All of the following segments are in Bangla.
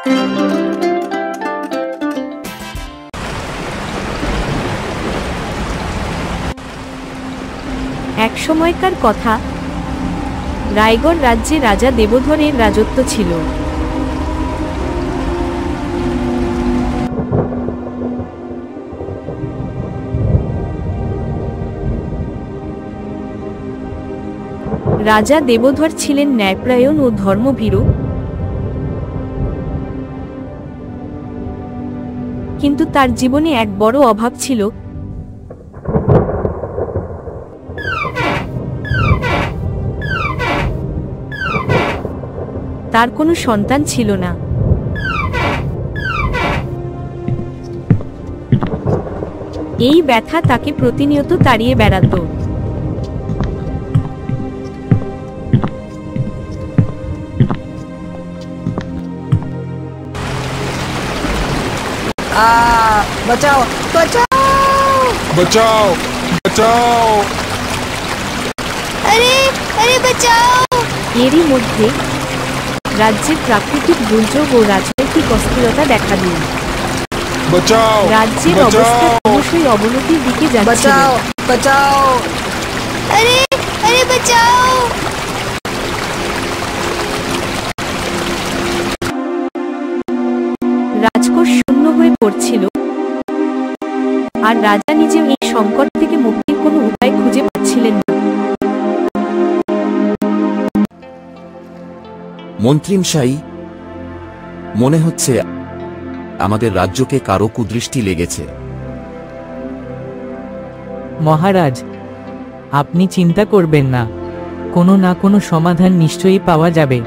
এক সময়কার কথা, রায়গড় রাজ্যে রাজা দেবধরের রাজত্ব ছিল। রাজা দেবধর ছিলেন ন্যায়পরায়ণ ও ধর্মভীরু, কিন্তু তার জীবনে এক বড় অভাব ছিল। তার কোনো সন্তান ছিল না। এই ব্যথা তাকে প্রতিনিয়ত তাড়িয়ে বেড়াত। बचाओ बचाओ बचाओ बचाओ अरे अरे बचाओ। এরই মধ্যে রাজ্যের প্রাকৃতিক দুর্যোগ ও রাজনৈতিক অস্থিরতা দেখা দিল। बचाओ রাজ্যের অবস্থা ক্রমশই অবনতির দিকে যাচ্ছিল। बचाओ बचाओ अरे अरे बचाओ। রাজকোষ শূন্য হয়ে পড়ছিল, আর রাজা নিজেও এই সংকট থেকে মুক্তির কোনো উপায় খুঁজে পাচ্ছিলেন না। মন্ত্রীমশাই, মনে হচ্ছে আমাদের রাজ্যকে কারো কুদৃষ্টি লেগেছে। মহারাজ, আপনি চিন্তা করবেন না, কোনো না কোনো সমাধান নিশ্চয়ই পাওয়া যাবে।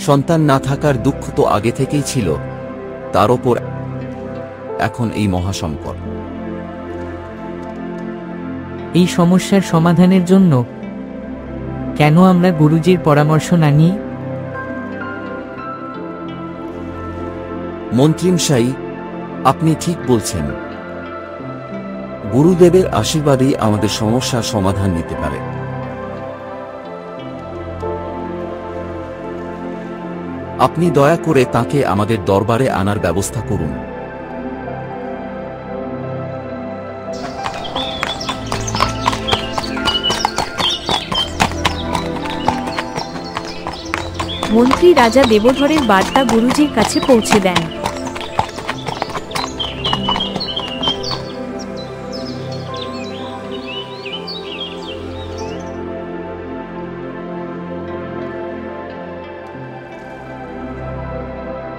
সন্তান না থাকার দুঃখ তো আগে থেকেই ছিল, তার ওপর এখন এই মহাসংকট। এই সমস্যার সমাধানের জন্য কেন আমরা গুরুজির পরামর্শ না নিই? মন্ত্রীমশাই, আপনি ঠিক বলছেন। গুরুদেবের আশীর্বাদেই আমাদের সমস্যার সমাধান নিতে পারে। আপনি দয়া করে তাকে আমাদের দরবারে আনার ব্যবস্থা করুন। মন্ত্রী রাজা দেবধরের বার্তা গুরুজির কাছে পৌঁছে দেন।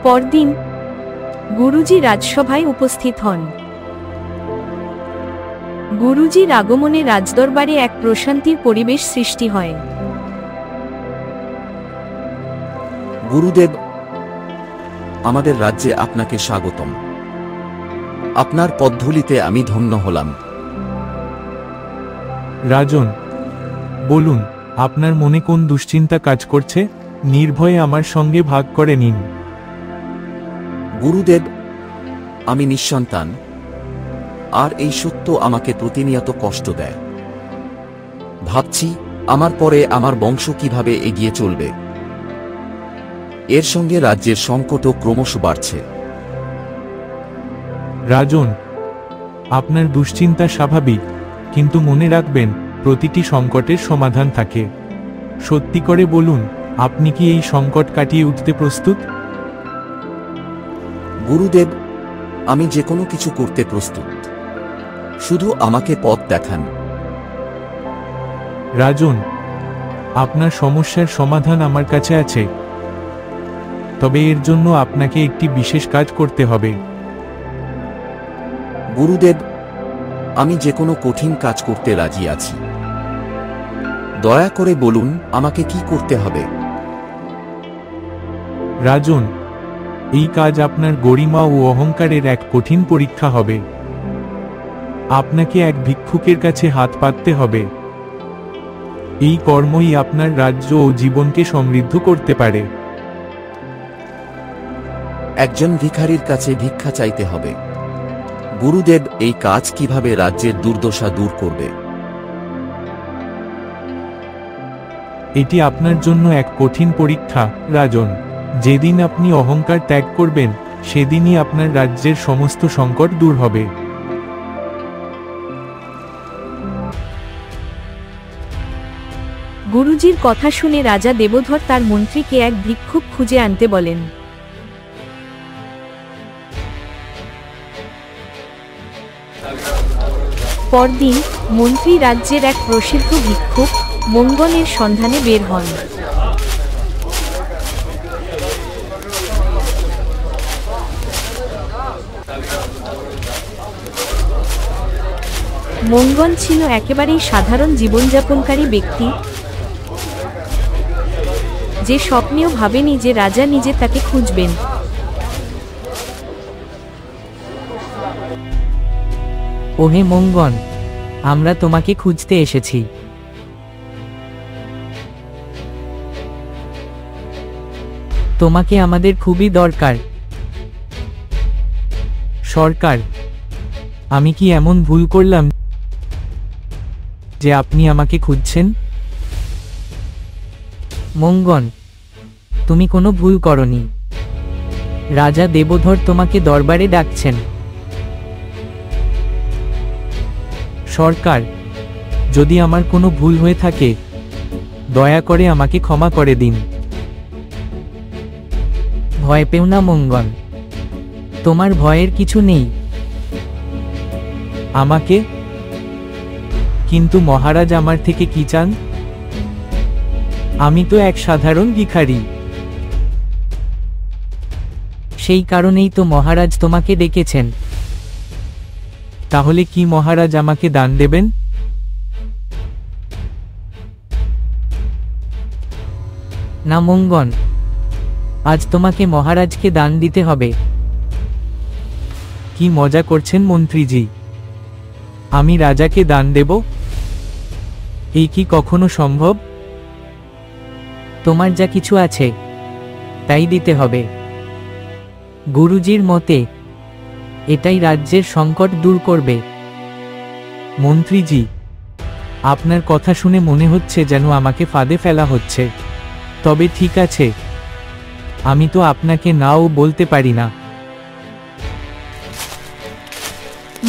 পরদিন গুরুজি রাজসভায় উপস্থিত হন। গুরুজির আগমনে রাজদরবারে এক প্রশান্তির পরিবেশ সৃষ্টি হয়। গুরুদেব, আমাদের রাজ্যে আপনাকে স্বাগতম। আপনার পদধূলিতে আমি ধন্য হলাম। রাজন, বলুন, আপনার মনে কোন দুশ্চিন্তা কাজ করছে? নির্ভয়ে আমার সঙ্গে ভাগ করে নিন। গুরুদেব, আমি নিঃসন্তান, আর এই সত্য আমাকে প্রতিনিয়ত কষ্ট দেয়। ভাবছি আমার পরে আমার বংশ কিভাবে এগিয়ে চলবে। এর সঙ্গে রাজ্যের সংকটও ক্রমশ বাড়ছে। রাজন, আপনার দুশ্চিন্তা স্বাভাবিক, কিন্তু মনে রাখবেন, প্রতিটি সংকটের সমাধান থাকে। সত্যি করে বলুন, আপনি কি এই সংকট কাটিয়ে উঠতে প্রস্তুত? গুরুদেব, আমি যে কোনো কিছু করতে প্রস্তুত, শুধু আমাকে পথ দেখান। রাজন, আপনার সমস্যার সমাধান আমার কাছে আছে, তবে এর জন্য আপনাকে একটি বিশেষ কাজ করতে হবে। গুরুদেব, আমি যে কোনো কঠিন কাজ করতে রাজি আছি। দয়া করে বলুন আমাকে কি করতে হবে। রাজন, এই কাজ আপনার গরিমা ও অহংকারের এক কঠিন পরীক্ষা হবে। আপনাকে এক ভিক্ষুকের কাছে হাত পাততে হবে। এই কর্মই আপনার রাজ্য ও জীবনকে সমৃদ্ধ করতে পারে। একজন ভিখারির কাছে ভিক্ষা চাইতে হবে। গুরুদেব, এই কাজ কিভাবে রাজ্যের দুর্দশা দূর করবে? এটি আপনার জন্য এক কঠিন পরীক্ষা, রাজন। যেদিন আপনি অহংকার ত্যাগ করবেন সেদিনই আপনার রাজ্যের সমস্ত সংকট দূর হবে। গুরুজির কথা শুনে রাজা দেবধর তার মন্ত্রীকে এক ভিক্ষুক খুঁজে আনতে বলেন। পরদিন মন্ত্রী রাজ্যের এক প্রসিদ্ধ ভিক্ষুক মঙ্গনের সন্ধানে বের হন। মঙ্গন ছিল একেবারেই সাধারণ জীবনযাপনকারী ব্যক্তি, যে স্বপ্নেও ভাবেনি যে রাজা নিজে তাকে খুঁজবেন। ওহে মঙ্গন, আমরা তোমাকে খুঁজতে এসেছি। তোমাকে আমাদের খুবই দরকার। সরকার, আমি কি এমন ভুল করলাম যে আপনি আমাকে খুঁজছেন? মঙ্গন, তুমি কোনো ভুল করনি। রাজা দেবধর তোমাকে দরবারে ডাকছেন। সরকার, যদি আমার কোনো ভুল হয়ে থাকে দয়া করে আমাকে ক্ষমা করে দিন। ভয় পেও না মঙ্গন, তোমার ভয়ের কিছু নেই। আমাকে? কিন্তু মহারাজ আমার থেকে কি চান? আমি তো এক সাধারণ ভিখারি। সেই কারণেই তো মহারাজ তোমাকে ডেকেছেন। তাহলে কি মহারাজ আমাকে দান দেবেন? না মঙ্গন, আজ তোমাকে মহারাজকে দান দিতে হবে। কি মজা করছেন মন্ত্রীজি? আমি রাজাকে দান দেব? এই কি কখনো সম্ভব? তোমার যা কিছু আছে তাই দিতে হবে। গুরুজির মতে এটাই রাজ্যের সংকট দূর করবে। মন্ত্রীজি, আপনার কথা শুনে মনে হচ্ছে যেন আমাকে ফাঁদে ফেলা হচ্ছে। তবে ঠিক আছে, আমি তো আপনাকে নাও বলতে পারি না।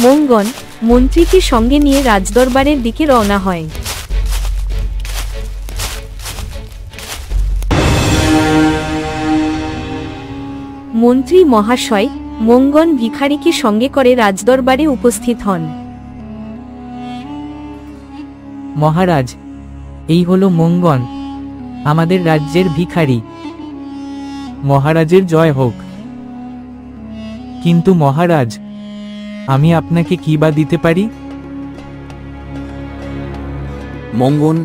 মঙ্গন মন্ত্রীকে সঙ্গে নিয়ে রাজদরবারের দিকে রওনা হয়। মন্ত্রী মহাশয় মঙ্গন ভিখারিকে সঙ্গে করে রাজদরবারে উপস্থিত হন। মহারাজ, এই হলো মঙ্গন, আমাদের রাজ্যের ভিখারি। মহারাজের জয় হোক। কিন্তু মহারাজ, আমি আপনাকে কি বা দিতে পারি? মঙ্গন,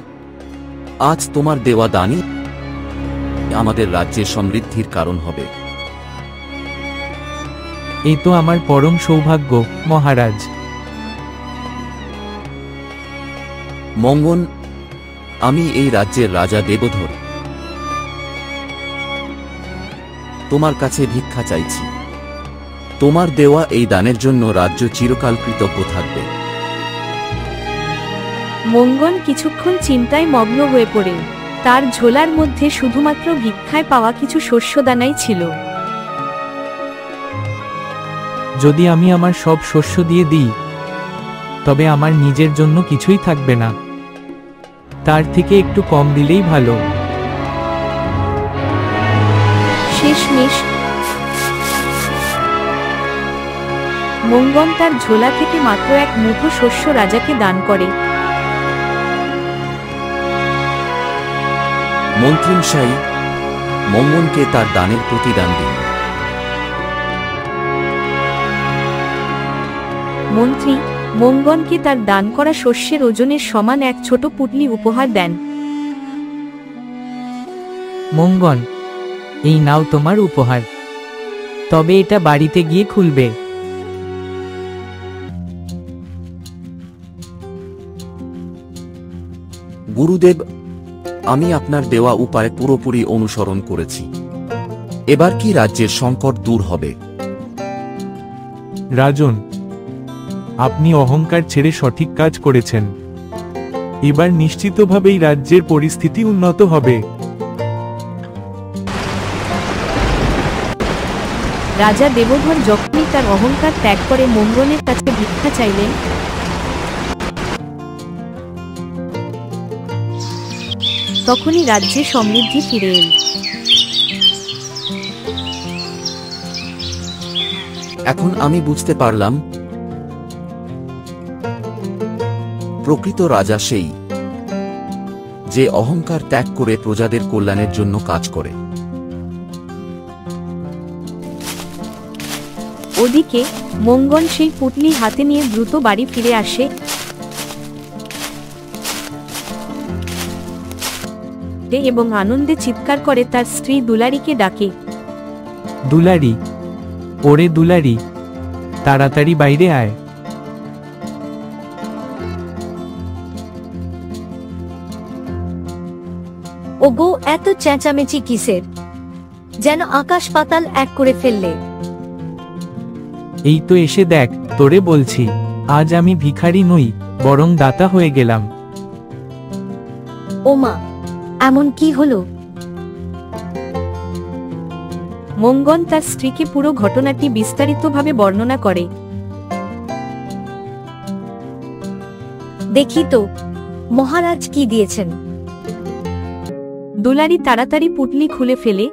আজ তোমার দেওয়া দানই আমাদের রাজ্যের সমৃদ্ধির কারণ হবে। এই তো আমার পরম সৌভাগ্য মহারাজ। মঙ্গন, আমি এই রাজ্যের রাজা দেবধর, তোমার কাছে ভিক্ষা চাইছি। তোমার দেওয়া এই দানের জন্য রাজ্য চিরকাল কৃতজ্ঞ থাকবে। মঙ্গন কিছুক্ষণ চিন্তায় মগ্ন হয়ে পড়ে। তার ঝোলার মধ্যে শুধুমাত্র ভিক্ষায় পাওয়া কিছু শস্যদানাই ছিল। যদি আমি আমার সব শস্য দিয়ে দিই তবে আমার নিজের জন্য কিছুই থাকবে না। তার থেকে একটু কম দিলেই ভালো। শেষমেশ মঙ্গন তার ঝোলা থেকে মাত্র এক মুঠো শস্য রাজাকে দান করে। মন্ত্রীমশাই, মঙ্গনকে তার দানের প্রতিদান দিন। মন্ত্রী মঙ্গনকে তার দান করা শস্যের ওজনের সমান এক ছোট পুটলি উপহার দেন। মঙ্গন, এই নাও তোমার উপহার, তবে এটা বাড়িতে গিয়ে খুলবে। গুরুদেব, আমি আপনার দেওয়া উপায় পুরোপুরি অনুসরণ করেছি। এবার কি রাজ্যের সংকট দূর হবে? রাজন, আপনি অহংকার ছেড়ে সঠিক কাজ করেছেন। এবার নিশ্চিতভাবেই রাজ্যের পরিস্থিতি উন্নত হবে। রাজা দেবধর যখনই তার অহংকার ত্যাগ করে মঙ্গনের কাছে ভিক্ষা চাইলেন, তখনই রাজ্যে সমৃদ্ধি ফিরে এল। এখন আমি বুঝতে পারলাম, প্রকৃত রাজা সেই যে অহংকার ত্যাগ করে প্রজাদের কল্যাণের জন্য কাজ করে। ওদিকে মঙ্গন সেই পুটলি হাতে নিয়ে দ্রুত বাড়ি ফিরে আসে। এবং আনন্দে চিৎকার করে তার স্ত্রী দুলারীকে ডাকে। দুলারি, ওরে দুলারি, তাড়াতাড়ি বাইরে আয়। ওগো, এত চেঁচামেচি কিসের? যেন আকাশ পাতাল এক করে ফেললে। এই তো এসে দেখ, তোরে বলছি, আজ আমি ভিখারি নই, বরং দাতা হয়ে গেলাম। ওমা, এমন কি হলো? মঙ্গন তার স্ত্রীকে পুরো ঘটনাটি বিস্তারিতভাবে বর্ণনা করে। দেখি তো মহারাজ কি দিয়েছেন। দুলারি তাড়াতাড়ি পুটলি খুলে ফেলে,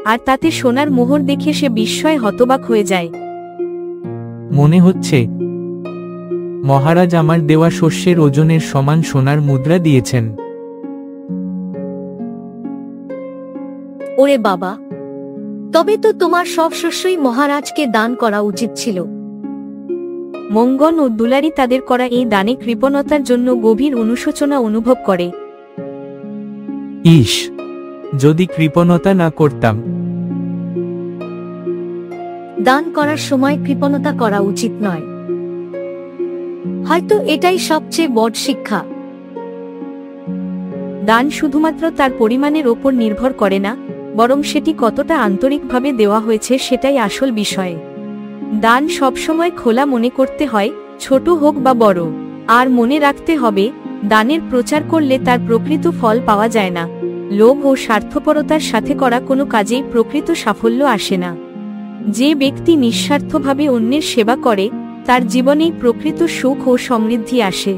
আর তাতে সোনার মোহর দেখে সে বিস্ময়ে হতবাক হয়ে যায়। মনে হচ্ছে মহারাজ আমার দেওয়া শস্যের ওজনের সমান সোনার মুদ্রা দিয়েছেন। ওরে বাবা, তবে তো তোমার সব শস্যই মহারাজকে দান করা উচিত ছিল। মঙ্গন ও দুলারি তাদের করা এই দানে কৃপণতার জন্য গভীর অনুশোচনা অনুভব করে। ইস, যদি কৃপণতা না করতাম। দান করার সময় কৃপণতা করা উচিত নয়। হয়তো এটাই সবচেয়ে বড় শিক্ষা। দান শুধুমাত্র তার পরিমাণের ওপর নির্ভর করে না, বরং সেটি কতটা আন্তরিকভাবে দেওয়া হয়েছে সেটাই আসল বিষয়। দান সবসময় খোলা মনে করতে হয়, ছোট হোক বা বড়। আর মনে রাখতে হবে, দানের প্রচার করলে তার প্রকৃত ফল পাওয়া যায় না। লোভ ও স্বার্থপরতার সাথে করা কোনো কাজেই প্রকৃত সাফল্য আসে না। যে ব্যক্তি নিঃস্বার্থভাবে অন্যের সেবা করে, তার জীবনেই প্রকৃত সুখ ও সমৃদ্ধি আসে।